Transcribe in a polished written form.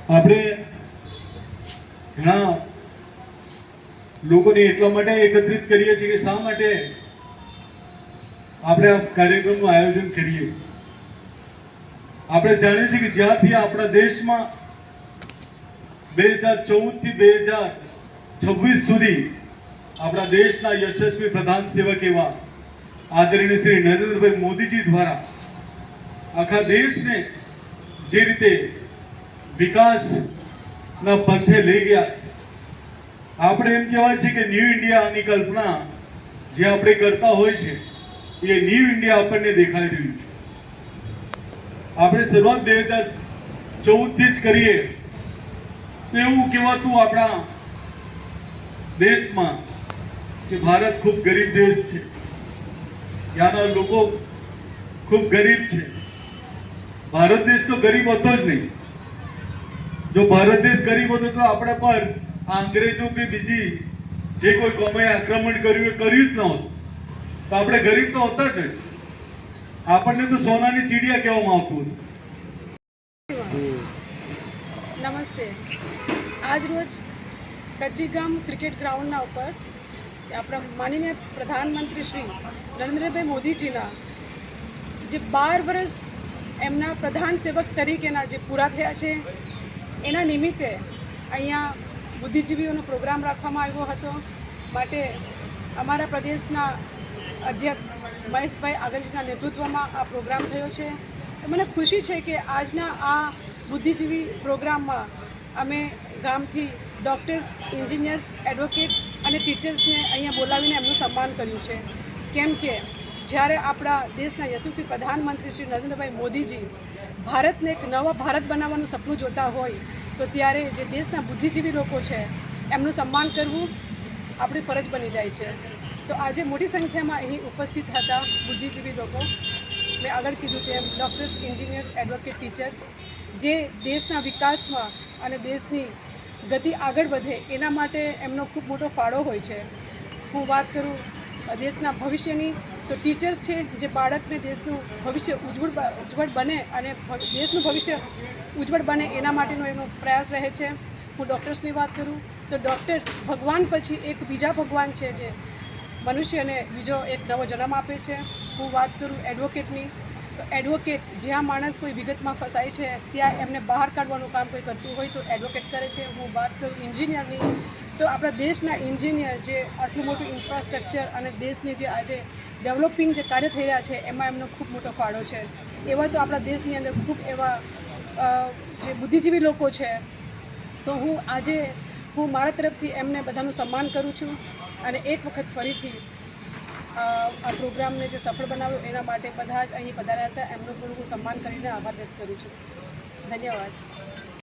આપણે ઘણા લોકોને એટલા માટે એકત્રિત કરીએ છીએ કે શા માટે આપણે આ કાર્યક્રમનું આયોજન કરીએ। આપણે જાણીએ છીએ કે જ્યાંથી આપણા દેશમાં 2014 થી 2026 સુધી આપણા દેશના યશસ્વી પ્રધાન સેવક એવા આદરણીય શ્રી નરેન્દ્રભાઈ મોદીજી દ્વારા આખા દેશને જે રીતે વિકાસના પંથે લઈ ગયા, આપણે એમ કહેવાય છે કે ન્યૂ ઇન્ડિયાની કલ્પના જે આપણે કરતા હોય છે એ ન્યૂ ઇન્ડિયા આપણને દેખાઈ રહ્યું છે। આપણે શરૂઆત 2014 થી જ કરીએ તો એવું કહેવાતું આપણા દેશમાં કે ભારત ખૂબ ગરીબ દેશ છે, ત્યાંના લોકો ખૂબ ગરીબ છે। ભારત દેશ તો ગરીબ હતો જ નહીં। જો ભારત દેશ ગરીબ હતો તો આપણા પર અંગ્રેજો કે બીજી જે કોઈ કોમે આક્રમણ કર્યું એ કર્યું જ ન હોત, તો આપણે ગરીબ તો હોતા જ નહીં। આપણને તો સોનાની ચીડિયા કહેવામાં આવતું હતું। નમસ્તે। આજ રોજ કચ્છીગામ ક્રિકેટ ગ્રાઉન્ડના ઉપર આપણા માનનીય પ્રધાનમંત્રી શ્રી નરેન્દ્રભાઈ મોદીજીના જે 12 વર્ષ એમના પ્રધાન સેવક તરીકેના જે પૂરા થયા છે એના નિમિત્તે અહીંયા બુદ્ધિજીવીઓનો પ્રોગ્રામ રાખવામાં આવ્યો હતો। માટે અમારા પ્રદેશના અધ્યક્ષ મહેશભાઈ આગળજીના નેતૃત્વમાં આ પ્રોગ્રામ થયો છે। મને ખુશી છે કે આજના આ બુદ્ધિજીવી પ્રોગ્રામમાં અમે ગામથી ડૉક્ટર્સ, એન્જિનિયર્સ, એડવોકેટ અને ટીચર્સને અહીંયા બોલાવીને એમનું સન્માન કર્યું છે। કેમ કે જ્યારે આપણા દેશના યશસ્વી પ્રધાનમંત્રી શ્રી નરેન્દ્રભાઈ મોદીજી ભારતને એક નવા ભારત બનાવવાનું સપનું જોતા હોય તો ત્યારે જે દેશના બુદ્ધિજીવી લોકો છે એમનું સન્માન કરવું આપણી ફરજ બની જાય છે। તો આજે મોટી સંખ્યામાં અહીં ઉપસ્થિત હતા બુદ્ધિજીવી લોકો। મેં આગળ કીધું તેમ ડૉક્ટર્સ, એન્જિનિયર્સ, એડવોકેટ, ટીચર્સ જે દેશના વિકાસમાં અને દેશની ગતિ આગળ વધે એના માટે એમનો ખૂબ મોટો ફાળો હોય છે। હું વાત કરું દેશના ભવિષ્યની તો ટીચર્સ છે જે બાળકને દેશનું ભવિષ્ય ઉજ્જવળ બને અને દેશનું ભવિષ્ય ઉજ્જવળ બને એના માટેનો એનો પ્રયાસ રહે છે। હું ડૉક્ટર્સની વાત કરું તો ડૉક્ટર્સ ભગવાન પછી એક બીજા ભગવાન છે જે મનુષ્યને બીજો એક નવો જન્મ આપે છે। હું વાત કરું એડવોકેટની તો એડવોકેટ જ્યાં માણસ કોઈ વિગતમાં ફસાય છે ત્યાં એમને બહાર કાઢવાનું કામ કોઈ કરતું હોય તો એડવોકેટ કરે છે। હું વાત કરું એન્જિનિયરની તો આપણા દેશના એન્જિનિયર જે આટલું મોટું ઇન્ફ્રાસ્ટ્રક્ચર અને દેશની જે આજે ડેવલપિંગ જે કાર્ય થઈ રહ્યા છે એમાં એમનો ખૂબ મોટો ફાળો છે। એવા તો આપણા દેશની અંદર ખૂબ એવા જે બુદ્ધિજીવી લોકો છે। તો હું મારા તરફથી એમને બધાનું સન્માન કરું છું અને એક વખત ફરીથી આ પ્રોગ્રામને જે સફળ બનાવ્યો એના માટે બધા જ અહીં પધાર્યા હતા એમનું પણ હું સન્માન કરીને આભાર વ્યક્ત કરું છું। ધન્યવાદ।